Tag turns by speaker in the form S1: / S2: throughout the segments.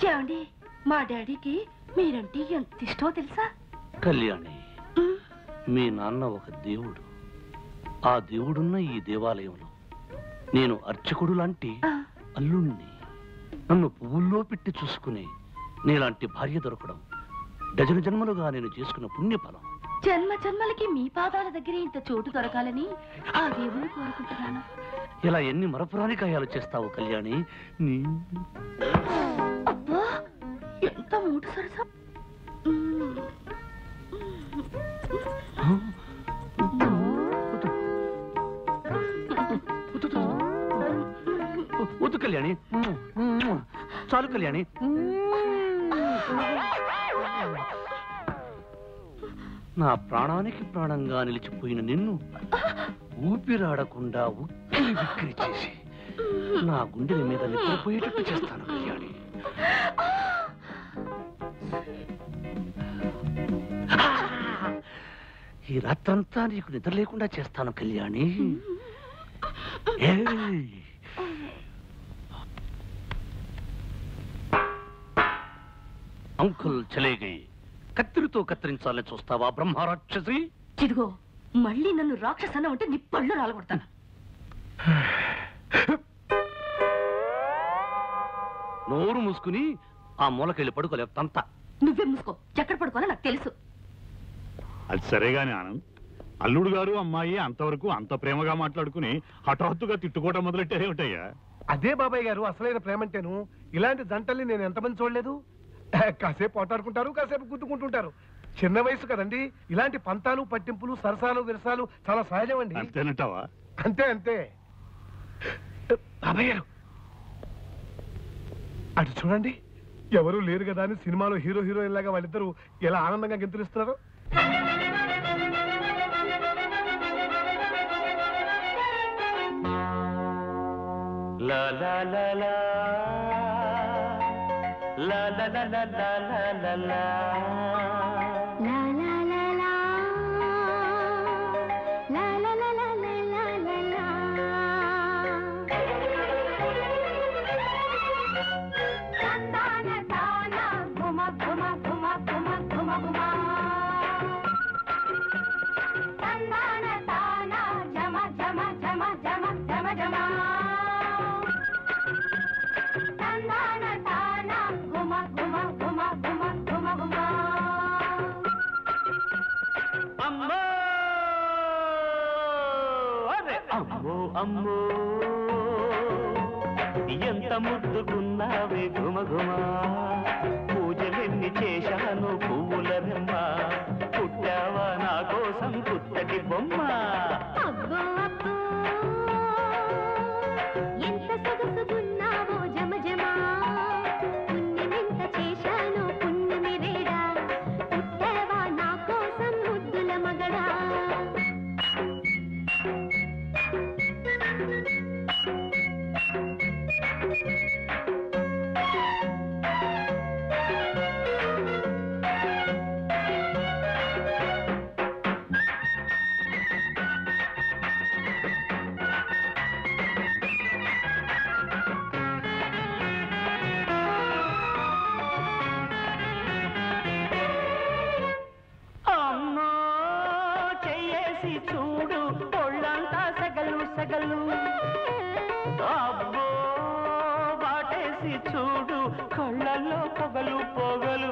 S1: ఏమండి, మా డాడీకి మీరంటే ఎంత ఇష్టమో తెలుసా?
S2: కళ్యాణి, మీ నాన్న ఒక దేవుడు. ఆ దేవుడున్న ఈ దేవాలయంలో నేను అర్చకుడు లాంటి అల్లుణ్ణి. నన్ను పువ్వుల్లో పెట్టి చూసుకుని నీలాంటి భార్య దొరకడం డజన జన్మలుగా నేను చేసుకున్న పుణ్యఫలం.
S1: జన్మ జన్మలకి మీ పాదాల దగ్గర ఇంత చోటు దొరకాలని ఆ దేవుని కోరుకుంటున్నాను.
S2: ఇలా ఎన్ని మరపురాని కాయాలు చేస్తావు కళ్యాణి.
S1: అబ్బా, ఎంత మూడు సరసా.
S2: వద్దు కళ్యాణి, చాలు కళ్యాణి. నా ప్రాణానికి ప్రాణంగా నిలిచిపోయిన నిన్ను ఊపిరాడకుండా ఉక్కిరి విక్కిరి చేసి నా గుండెల మీద నిద్రపోయేటట్టు చేస్తాను కళ్యాణి. ఈ రాత్రంతా నీకు నిద్ర లేకుండా చేస్తాను కళ్యాణి. అంకుల్ చలేగై, కత్తిరితో కత్తిరించాలని చూస్తావా బ్రహ్మరాక్షసి?
S1: ఇదిగో, మళ్ళీ నన్ను రాక్షసన్న ఉంటే నీ పళ్ళు రాలగొడతాను.
S2: నోరు మూసుకుని ఆ మూలకెళ్ళి పడుకోలేవు తంత.
S1: నువ్వే మూసుకో, ఎక్కడ పడుకోవాలో నాకు తెలుసు.
S3: అది సరేగాని ఆనంద్, అల్లుడు గారు అమ్మాయి అంతవరకు అంత ప్రేమగా మాట్లాడుకుని హఠాత్తుగా తిట్టుకోవటం మొదలెట్టారేమిటయ్యా?
S4: అదే బాబాయ్ గారు అసలైన ప్రేమంటేను. ఇలాంటి జంటల్ని నేను ఎంతమంది చూడలేదు. కాసేపు ఆటాడుకుంటారు, కాసేపు గుద్దుకుంటుంటారు. చిన్న వయసు కదండి. ఇలాంటి పంతాలు పట్టింపులు సరసాలు విరసాలు చాలా సహజం అండి.
S3: అంతేనంటావా?
S4: అంతే అంతే. బాబాయ్ గారు అటు చూడండి, ఎవరు లేరు కదా అని సినిమాలో హీరో హీరోయిన్ లాగా వాళ్ళిద్దరూ ఎలా ఆనందంగా గెంతులిస్తున్నారు.
S2: లా లా లా లా లా లా లా లా లా లా లా. అమ్మో ఎంత ముద్దుకున్నావే గుమగుమ, పూజలెన్ని చేశాను పువ్వుల రెమ్మ, పుట్టావా నా కోసం పుత్తటి బొమ్మ.
S5: ఎంత సొగసుకున్నావో జమ జమా, పుణ్యమెంత చేశాను పుణ్యమిరేడా, పుట్టావా నా కోసం ముద్దుల మగడా. చూడు కళ్ళల్లో పొగలు పొగలు,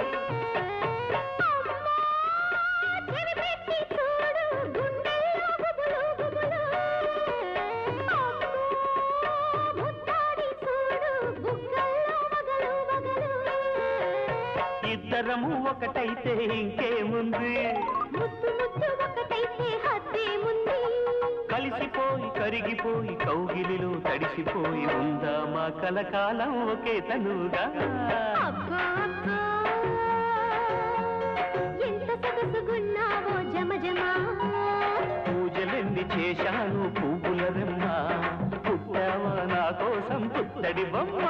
S5: ఇద్దరము ఒకటైతే ఇంకేముంది, కలిసిపోయి కరిగిపోయి కౌగిలిలో తడిసిపోయి ఉందా మా కలకాలం ఒకే తనుగా. ఎంత సొగసుగున్నావో జమ జమా,
S2: పూజలెన్ని చేశాను పువ్వుల రెమ్మ, పుట్టావా నా కోసం పుత్తడి బొమ్మ.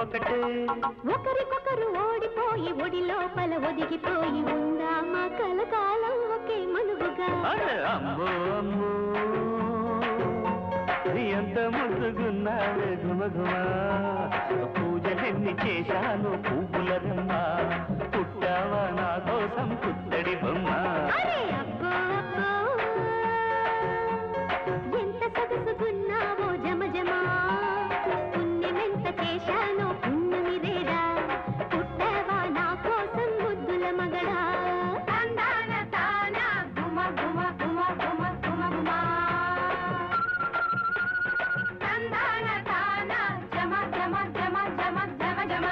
S5: ఒకటే ఒకరికొకరు ఓడిపోయి ఒడి లోపల ఒదిగిపోయి ఉందామా కలకాలం ఒకే మనువుగా
S2: అమ్మో అమ్మో ఎంత ముద్దుగున్నావే గుమగుమా పూజలెన్ని చేశాను పువ్వుల రమ్మ పుట్టావా నా కోసం పుత్తడి బొమ్మ
S5: అబ్బో అబ్బో ఎంత సొగసుగున్నావో జమజమా పుణ్యమెంత చేశానో పుణ్యమిదేరా పుట్టావా నా కోసం ముద్దుల మగడా తందాన తాన గుమ గుమ గుమ గుమ గుమ గుమ తందాన తాన జమ జమ జమ జమ జమ జమ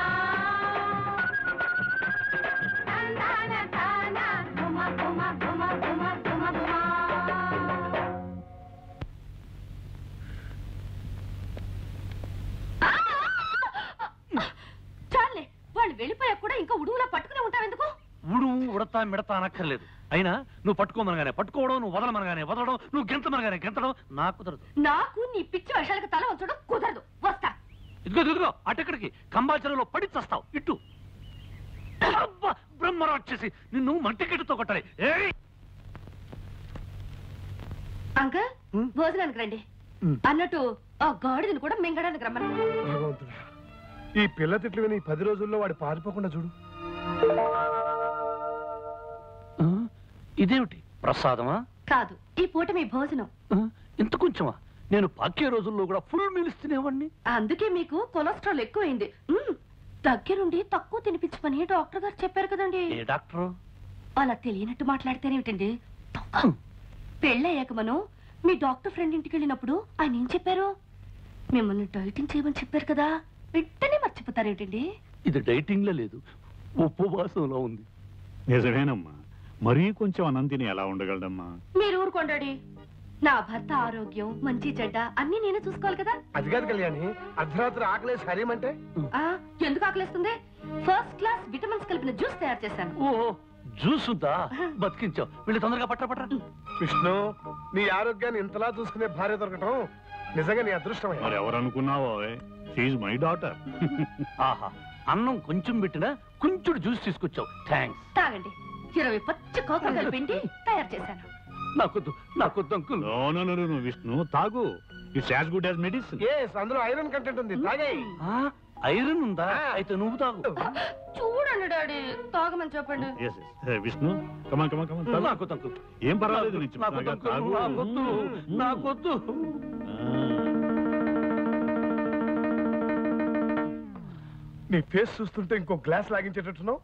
S5: తందాన తాన గుమ గుమ గుమ గుమ గుమ గుమ
S1: చాలే వాళ్ళు వెళ్ళిపోయాక కూడా ఇంకా ఉడుగులా పట్టుకుని ఉంటావెందుకు?
S2: ఉడతా మిడతా అనక్కర్లేదు. అయినా నువ్వు పట్టుకోమనగానే పట్టుకోవడం, నువ్వు వదలమనగానే వదలడం, నువ్వు గెంతమనగానే గెంతడం నాకు కుదరదు.
S1: నాకు నీ పిచ్చి వేషాలకు తల వంచడం కుదరదు. వస్తా.
S2: ఇదిగో అటెక్కడికి కంబాచరలో పడి చస్తావు. ఇట్టు అబ్బా బ్రహ్మరాక్షసి, నిన్ను మంటికెట్టుతో కొట్టాలి.
S1: అంకల్ భోజనానికి రండి. అన్నట్టు ఆ గాడిదని కూడా మింగడానికి రమ్మని.
S4: భగవంతుడా, ఈ పిల్ల తిట్లు విని 10 రోజుల్లో వాడు పారిపోకుండా చూడు.
S2: ఇదేమిటి ప్రసాదమా?
S1: కాదు, ఈ పూట మీ భోజనం.
S2: ఇంత కొంచెమా? నేను పాకే రోజుల్లో కూడా ఫుల్ మీల్స్ తినేవాడిని.
S1: అందుకే మీకు కొలెస్ట్రాల్ ఎక్కువైంది. దగ్గరుండి తక్కువ తినిపించమని డాక్టర్ గారు చెప్పారు కదండి.
S2: ఏ డాక్టర్?
S1: అలా తెలియనట్టు మాట్లాడితేనేమిటండి? పెళ్ళయ్యాక మనం మీ డాక్టర్ ఫ్రెండ్ ఇంటికి వెళ్ళినప్పుడు ఆయన ఏం చెప్పారు? మిమ్మల్ని డైటింగ్ చేయమని చెప్పారు కదా, వెంటనే మర్చిపోతారేమిటండి?
S2: ఇది డైటింగ్ లో లేదు, ఉపవాసంలో ఉంది.
S3: నిజమేనమ్మా, మరీ కొంచెం అన్నం తిని ఎలా ఉండగలడమ్మా?
S1: మీరు ఊరుకోండి. నా భర్త ఆరోగ్యం మంచి చెడ్డ అన్ని నేనే చూసుకోవాలి కదా.
S4: అది కాదు కళ్యాణి, అర్ధరాత్రి ఆకలేసి హరేమంటే
S1: ఎందుకు ఆకలిస్తుంది? ఫస్ట్ క్లాస్ విటమిన్స్ కలిపిన జ్యూస్ తయారు చేశాను.
S2: ఓ జ్యూస్ ఉందా? బతికించావు. వీళ్ళు తొందరగా పట్ట.
S4: విష్ణు, నీ ఆరోగ్యాన్ని ఇంతలా చూసుకునే భార్య దొరకటం నిజంగా నీ అదృష్టమే.
S3: మరి ఎవరు అనుకున్నావో, షీఈ్ మై డాటర్.
S2: ఆహా, అన్నం కొంచెం పెట్టినా కొంచెం జ్యూస్ తీసుకొచ్చావు. థ్యాంక్స్.
S1: తాగండి. 20 పచ్చి కోకలు కలిపిండి తయారు చేశాను.
S2: నాకొద్దు అంకుల్.
S3: నో విష్ణు, తాగు. It's as good as medicine.
S4: అందులో ఐరన్ కంటెంట్ ఉంది, తాగేయ్.
S2: ఐరన్ ఉందా? అయితే నువ్వు తాగు.
S1: చూడండి డాడీ, తాగమని చెప్పండి.
S3: విష్ణు, కమాన్ కమాన్ కమాన్.
S2: నాకొద్దు అంకుల్.
S3: ఏం పర్వాలేదు, నేను చెప్తున్నాగా, తాగు.
S2: నాకొద్దు.
S4: నీ ఫేస్ చూస్తుంటే ఇంకో గ్లాస్ లాగించేటట్టున్నావు.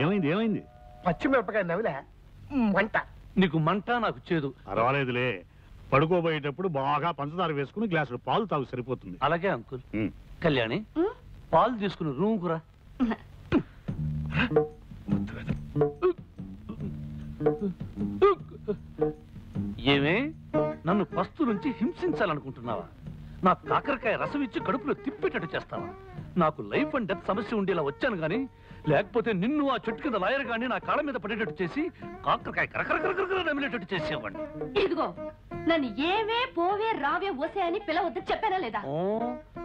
S3: ఏమైంది?
S4: పచ్చిమిరపకాయ నవిలే మంట.
S2: నీకు మంట, నాకు చేదు.
S3: పర్వాలేదులే, పడుకోబోయేటప్పుడు బాగా పంచదార వేసుకుని గ్లాసులు పాలు తాగు, సరిపోతుంది.
S2: అలాగే అంకుల్. కళ్యాణి, పాలు తీసుకుని రూమ్ కురా. ఏమే, నన్ను పస్తు నుంచి హింసించాలనుకుంటున్నావా? నా కాకరకాయ రసం ఇచ్చి కడుపులో తిప్పేటట్టు చేస్తావా? నాకు లైఫ్ అండ్ డెత్ సమస్య ఉండేలా వచ్చాను గాని, లేకపోతే నిన్ను ఆ చెట్టు కింద లాయర్ గాని నా కాళ్ళ మీద పడేటట్టు చేసి కాకరకాయ కరకరకరకర నమిలేటట్టు చేసేవాడిని.
S1: ఇదిగో, నన్ను ఏవే పోవే రావే ఓసే అని పిలవద్దు చెప్పానా లేదా?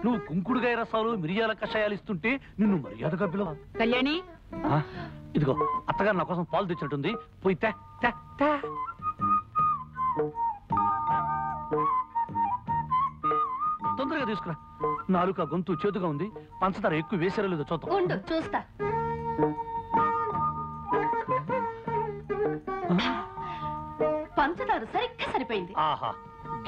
S2: నువ్వు కుంకుడుగాయ రసాలు మిరియాల కషాయాలు ఇస్తుంటే నిన్ను మర్యాదగా పిలవ.
S1: కళ్యాణి,
S2: ఇదిగో అత్తగారు నా కోసం పాలు తెచ్చినట్టుంది, పోయి తే తే తే. తొందరగా తీసుకురా. నాలుక గొంతు చేదుగా ఉంది, పంచదార ఎక్కువ వేసారో లేదో చూద్దాం.
S1: ఉండు చూస్తా. పంచదార సరిగ్గా సరిపోయింది.
S2: ఆహా,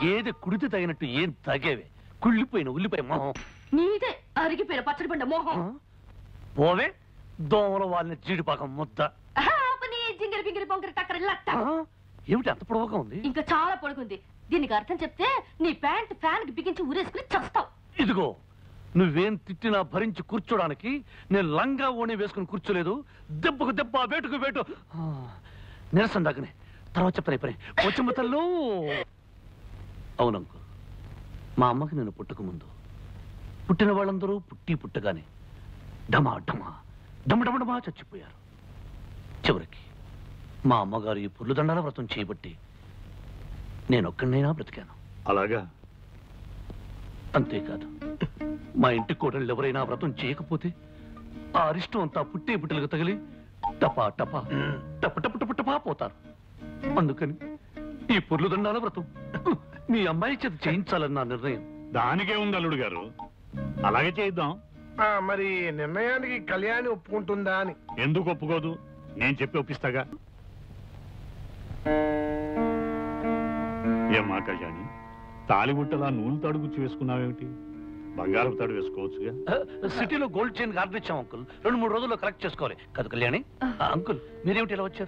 S2: గేదె కుడితే తగినట్టు ఏం తగేవే. కుళ్ళిపోయిన ఉల్లిపాయ మొహం.
S1: నీదే అరిగిపోయిన పచ్చడి బండ మోహం.
S2: పోవే దోమల వాళ్ళని జీడిపాకం ముద్ద.
S1: జింగిరి బింగిరి బొంగిరి టక్కరి లట్ట.
S2: ఏమిటి అంత పొడవుగా ఉంది?
S1: ఇంకా చాలా పొడుగుంది. దీనికి అర్థం చెప్తే నీ ప్యాంట్ ఫ్యాన్ కి బిగించి ఊరేసుకుని చస్తావు.
S2: ఇదిగో, నువ్వేం తిట్టినా భరించి కూర్చోడానికి నేను లంగా ఓణి వేసుకుని కూర్చోలేదు. దెబ్బకు దెబ్బ, వేటుకు వేటు. నిరసన దాకనే తర్వాత చెప్తాను పని. వచ్చమ్మ తల్లు. అవునంకు, మా అమ్మకి నేను పుట్టక ముందు పుట్టిన వాళ్ళందరూ పుట్టగానే డమా డమా డమడమడమా చచ్చిపోయారు. చివరికి మా అమ్మగారు ఈ పుర్లుదండాల వ్రతం చేయబట్టి నేనొక్కడినైనా బ్రతికాను.
S3: అలాగా?
S2: అంతేకాదు మా ఇంటి కోడళ్ళు ఎవరైనా వ్రతం చేయకపోతే ఆ అరిష్టం అంతా పుట్టే పుట్టలుగా తగిలి టపా టపా టప టప టప టపా పోతారు. అందుకని ఈ పొర్లు దండాల వ్రతం మీ అమ్మాయి చేత చేయించాలని నా నిర్ణయం.
S3: దానికే ఉంది అల్లుడు గారు, అలాగే చేద్దాం.
S4: మరి నిర్ణయానికి కళ్యాణి ఒప్పుకుంటుందా అని.
S3: ఎందుకు ఒప్పుకోదు? నేను చెప్పి ఒప్పిస్తాగా. ఏమ్మా కళ్యాణి, తాలిబుట్టలా నూనె తాడు గుచ్చి వేసుకున్నావేమిటి? బంగారం తాడు వేసుకోవచ్చుగా.
S2: సిటీలో గోల్డ్ చైన్ ఆర్డర్ ఇచ్చాం అంకుల్. 2-3 రోజుల్లో కలెక్ట్ చేసుకోవాలి కదా కళ్యాణి. అంకుల్ మీరేమిటి ఇలా వచ్చారు?